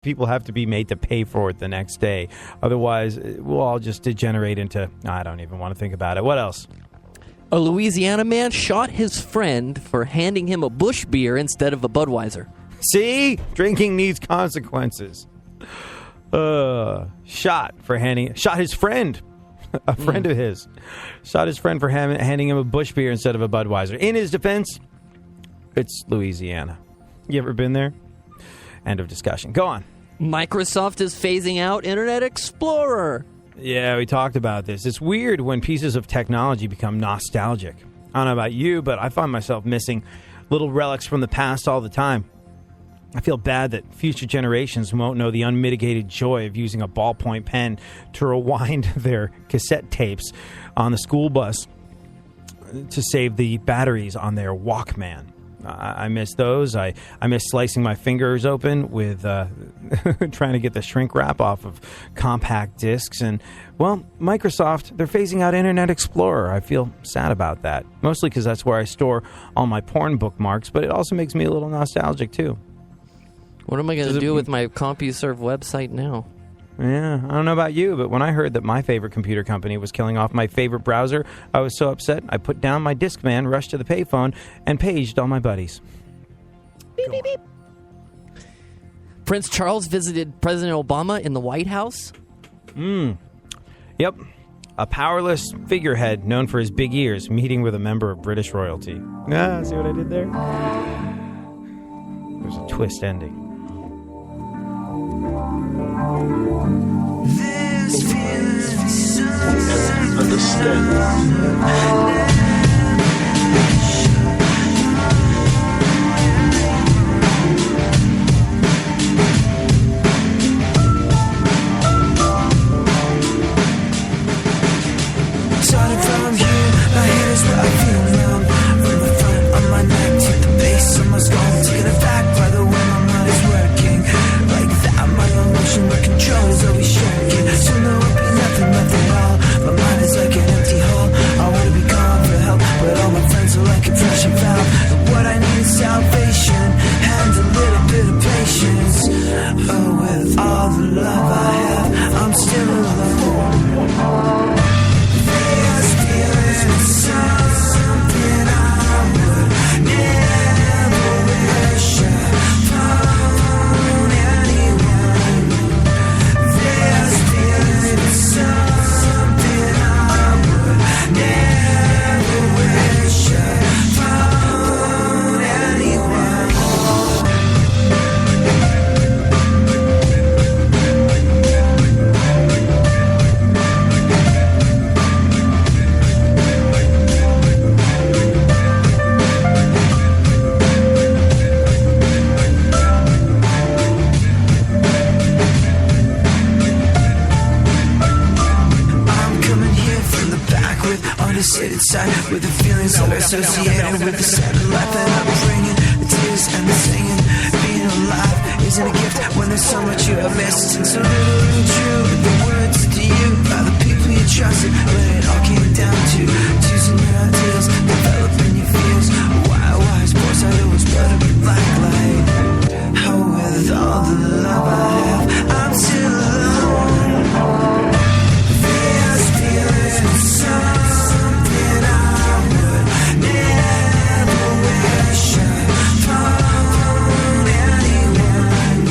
People have to be made to pay for it the next day. Otherwise, we'll all just degenerate into, I don't even want to think about it. What else? A Louisiana man shot his friend for handing him a Busch beer instead of a Budweiser. See? Drinking needs consequences. Shot his friend. A friend of his. Shot his friend for handing him a Busch beer instead of a Budweiser. In his defense, it's Louisiana. You ever been there? End of discussion. Go on. Microsoft is phasing out Internet Explorer. Yeah, we talked about this. It's weird when pieces of technology become nostalgic. I don't know about you, but I find myself missing little relics from the past all the time. I feel bad that future generations won't know the unmitigated joy of using a ballpoint pen to rewind their cassette tapes on the school bus to save the batteries on their Walkman. I miss those. I miss slicing my fingers open with trying to get the shrink wrap off of compact discs. And, well, Microsoft, they're phasing out Internet Explorer. I feel sad about that, mostly because that's where I store all my porn bookmarks, but it also makes me a little nostalgic, too. What am I going to do with my CompuServe website now? Yeah, I don't know about you, but when I heard that my favorite computer company was killing off my favorite browser, I was so upset, I put down my Discman, rushed to the payphone, and paged all my buddies. Beep, beep, beep. Prince Charles visited President Obama in the White House? Yep. A powerless figurehead known for his big ears meeting with a member of British royalty. See what I did there? There's a twist ending. This feels so understand. Starting from here, my head is where I feel numb. From the front of my neck to the base of my skull, taking it back by the way my mind is working. Like that, my emotion, my control is always shaking. So no, it'll be nothing at all. My mind is like an empty hole. I wanna be calm for help, but all my friends are like a pressure valve. And what I need is salvation and a little bit of patience. Oh, with all the love I have, I'm still alone. There's feeling something I would never wish upon anyone. There's feeling something I would never wish upon anyone. Understated side with the feelings that are associated with the sad life that I'm bringing. The tears and the singing. Being alive isn't a gift when there's so much you have missed and so little true. The words to you by the people you trusted, when it all came down to choosing your ideals, developing your fears. Why sports I always better be black light. Oh, with all the love I have, I'm still alone. There's feeling something I would never wish upon anyone.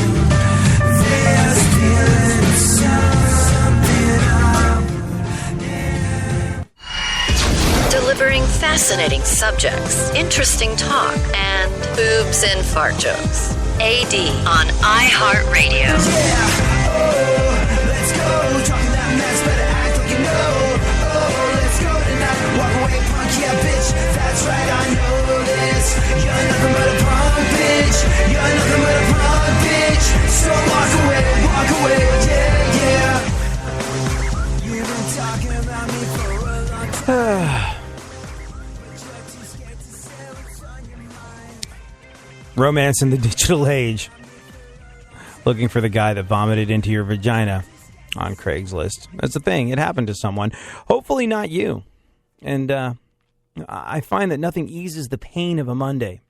There's feeling something I would never. Delivering fascinating subjects, interesting talk, and boobs and fart jokes. AD on iHeartRadio. Yeah, oh, let's go. Talking that mess, better act like you know. Oh, let's go tonight. Walk away, punk, yeah, bitch. That's right, I know this. You're nothing but a punk, bitch. You're nothing but a punk, bitch. So walk away, yeah. You've been talking about me for a long time. Romance in the digital age. Looking for the guy that vomited into your vagina on Craigslist. That's the thing. It happened to someone. Hopefully not you. And I find that nothing eases the pain of a Monday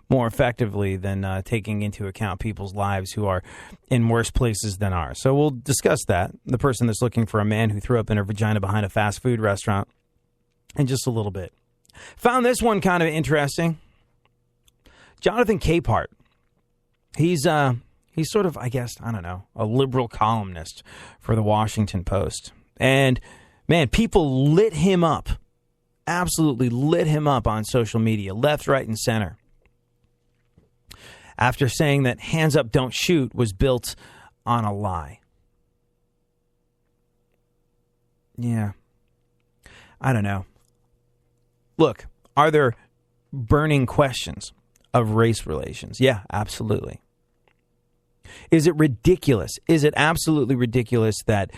more effectively than taking into account people's lives who are in worse places than ours. So we'll discuss that. The person that's looking for a man who threw up in her vagina behind a fast food restaurant in just a little bit. Found this one kind of interesting. Jonathan Capehart. He's sort of, I guess, I don't know, a liberal columnist for the Washington Post. And, man, people lit him up. Absolutely lit him up on social media, left, right, and center. After saying that Hands Up, Don't Shoot was built on a lie. Yeah. I don't know. Look, are there burning questions of race relations? Yeah, absolutely. Is it ridiculous? Is it absolutely ridiculous that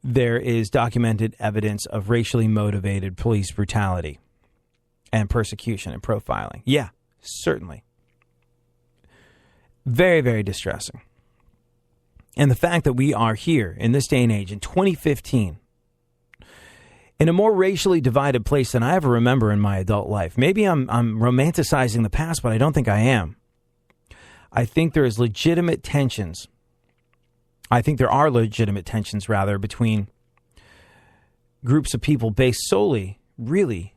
there is documented evidence of racially motivated police brutality and persecution and profiling? Yeah, certainly. Very, very distressing. And the fact that we are here in this day and age, in 2015, in a more racially divided place than I ever remember in my adult life. Maybe I'm romanticizing the past, but I don't think I am. I think there is legitimate tensions. I think there are legitimate tensions, rather, between groups of people based solely, really,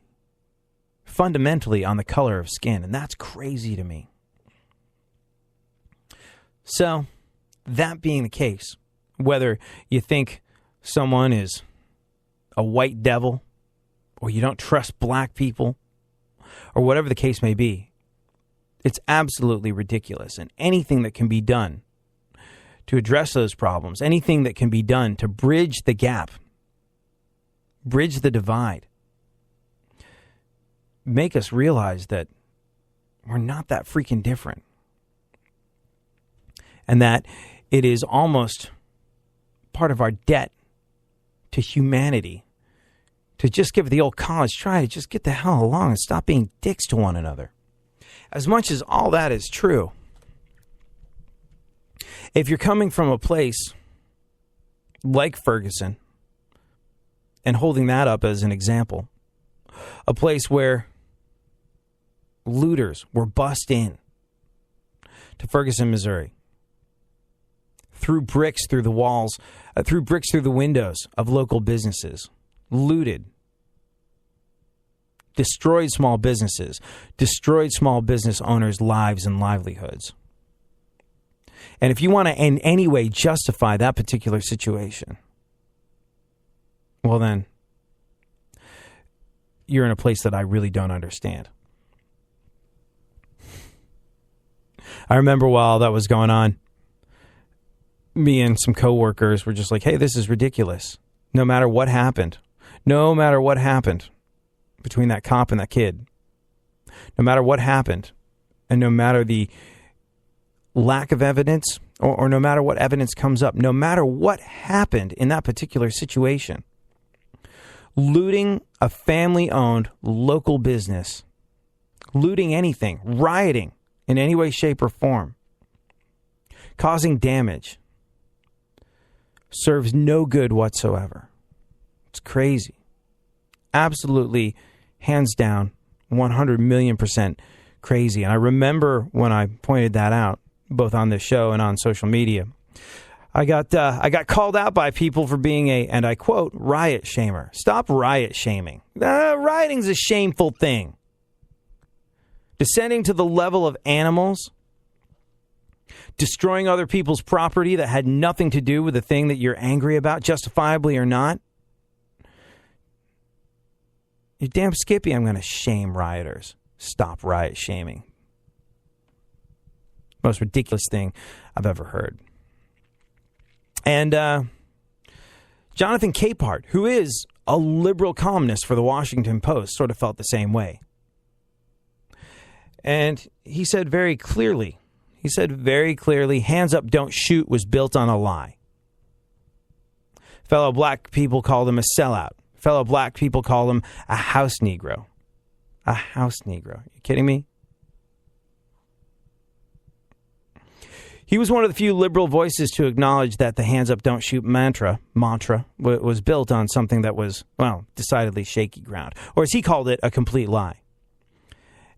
fundamentally on the color of skin. And that's crazy to me. So, that being the case, whether you think someone is a white devil, or you don't trust black people, or whatever the case may be, it's absolutely ridiculous. And anything that can be done to address those problems, anything that can be done to bridge the gap, bridge the divide, make us realize that we're not that freaking different. And that it is almost part of our debt to humanity to just give it the old college try, to just get the hell along and stop being dicks to one another. As much as all that is true, if you're coming from a place like Ferguson and holding that up as an example, a place where looters were bussed in to Ferguson, Missouri, threw bricks through the walls, threw bricks through the windows of local businesses, looted, destroyed small businesses, destroyed small business owners' lives and livelihoods. And if you want to in any way justify that particular situation, well then, you're in a place that I really don't understand. I remember while that was going on, me and some coworkers were just like, hey, this is ridiculous. No matter what happened between that cop and that kid, no matter what happened, and no matter the lack of evidence, or no matter what evidence comes up, no matter what happened in that particular situation, looting a family-owned local business, looting anything, rioting in any way, shape, or form, causing damage, serves no good whatsoever. It's crazy. Absolutely, hands down, 100 million% crazy. And I remember when I pointed that out, both on this show and on social media, I got called out by people for being a, and I quote, riot shamer. Stop riot shaming. Rioting's a shameful thing. Descending to the level of animals, destroying other people's property that had nothing to do with the thing that you're angry about, justifiably or not. You damn Skippy, I'm going to shame rioters. Stop riot shaming. Most ridiculous thing I've ever heard. And Jonathan Capehart, who is a liberal columnist for the Washington Post, sort of felt the same way. And he said very clearly, Hands Up, Don't Shoot was built on a lie. Fellow black people called him a sellout. Fellow black people called him a house negro. A house negro. You kidding me? He was one of the few liberal voices to acknowledge that the Hands Up, Don't Shoot mantra was built on something that was, well, decidedly shaky ground. Or as he called it, a complete lie.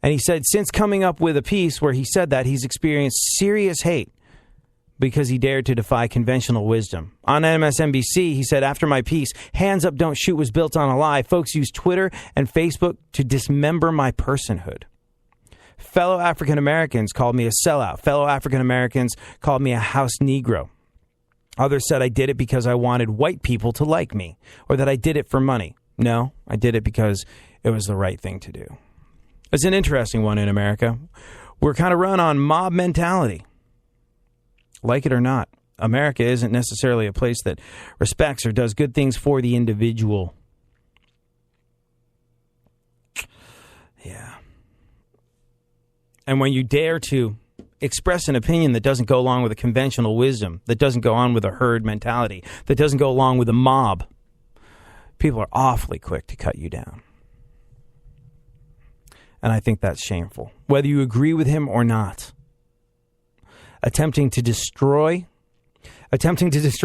And he said since coming up with a piece where he said that, he's experienced serious hate because he dared to defy conventional wisdom. On MSNBC, he said, after my piece, Hands Up, Don't Shoot was built on a lie. Folks used Twitter and Facebook to dismember my personhood. Fellow African Americans called me a sellout. Fellow African Americans called me a house negro. Others said I did it because I wanted white people to like me, or that I did it for money. No, I did it because it was the right thing to do. It's an interesting one in America. We're kind of run on mob mentality. Like it or not, America isn't necessarily a place that respects or does good things for the individual. Yeah. And when you dare to express an opinion that doesn't go along with a conventional wisdom, that doesn't go on with a herd mentality, that doesn't go along with a mob, people are awfully quick to cut you down. And I think that's shameful, whether you agree with him or not. Attempting to destroy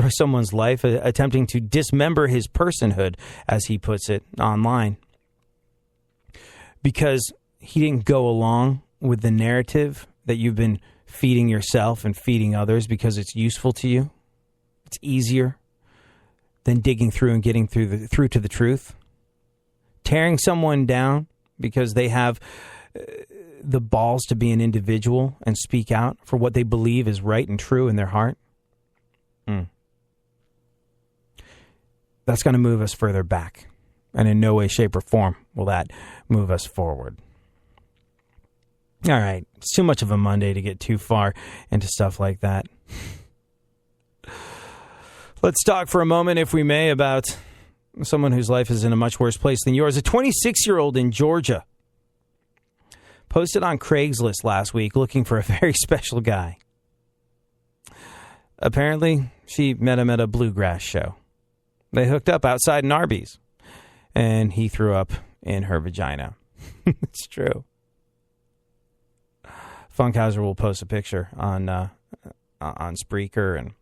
someone's life, attempting to dismember his personhood, as he puts it online, because he didn't go along with the narrative that you've been feeding yourself and feeding others because it's useful to you. It's easier than digging through and getting through to the truth. Tearing someone down because they have the balls to be an individual and speak out for what they believe is right and true in their heart. That's going to move us further back. And in no way, shape, or form will that move us forward. All right. It's too much of a Monday to get too far into stuff like that. Let's talk for a moment, if we may, about someone whose life is in a much worse place than yours. A 26-year-old in Georgia posted on Craigslist last week looking for a very special guy. Apparently, she met him at a bluegrass show. They hooked up outside an Arby's, and he threw up in her vagina. It's true. Funkhouser will post a picture on Spreaker and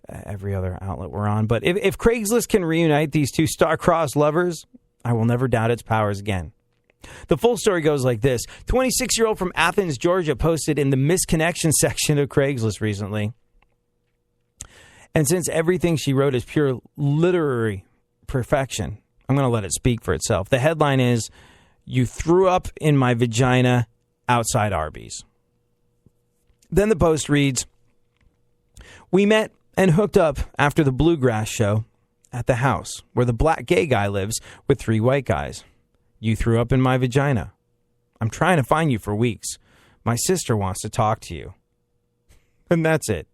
every other outlet we're on. But if Craigslist can reunite these two star-crossed lovers, I will never doubt its powers again. The full story goes like this. 26-year-old from Athens, Georgia, posted in the misconnection section of Craigslist recently. And since everything she wrote is pure literary perfection, I'm going to let it speak for itself. The headline is, "You threw up in my vagina outside Arby's." Then the post reads, "We met and hooked up after the bluegrass show at the house where the black gay guy lives with 3 white guys. You threw up in my vagina. I'm trying to find you for weeks. My sister wants to talk to you." And that's it.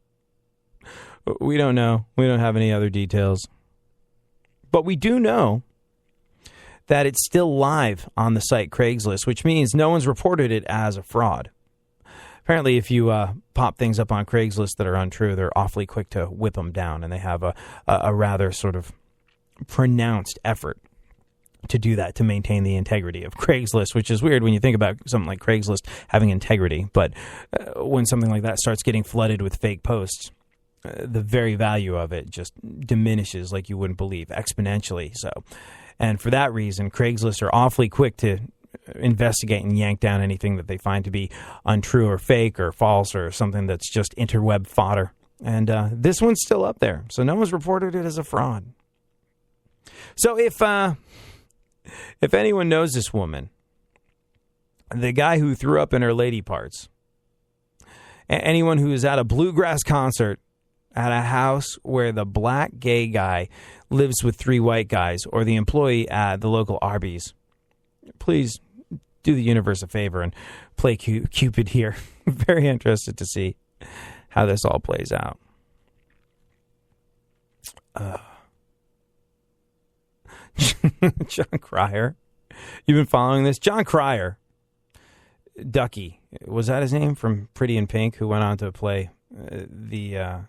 We don't know. We don't have any other details. But we do know that it's still live on the site Craigslist, which means no one's reported it as a fraud. Apparently, if you pop things up on Craigslist that are untrue, they're awfully quick to whip them down, and they have a rather sort of pronounced effort to do that, to maintain the integrity of Craigslist, which is weird when you think about something like Craigslist having integrity. But when something like that starts getting flooded with fake posts, the very value of it just diminishes like you wouldn't believe, exponentially so. And for that reason, Craigslist are awfully quick to investigate and yank down anything that they find to be untrue or fake or false or something that's just interweb fodder. And this one's still up there, so no one's reported it as a fraud. So if anyone knows this woman, the guy who threw up in her lady parts, anyone who is at a bluegrass concert at a house where the black gay guy lives with 3 white guys, or the employee at the local Arby's, please do the universe a favor and play Cupid here. Very interested to see how this all plays out. John Cryer. You've been following this? John Cryer, Ducky, was that his name, from Pretty in Pink, who went on to play the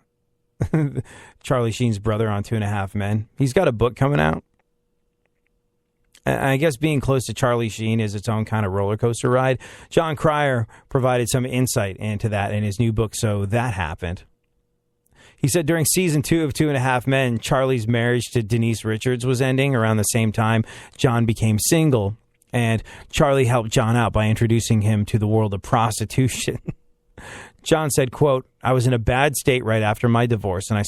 Charlie Sheen's brother on 2.5 Men. He's got a book coming out. I guess being close to Charlie Sheen is its own kind of roller coaster ride. John Cryer provided some insight into that in his new book, So That Happened. He said during season 2 of 2.5 Men, Charlie's marriage to Denise Richards was ending around the same time John became single, And Charlie helped John out by introducing him to the world of prostitution. John said, quote, "I was in a bad state right after my divorce, and I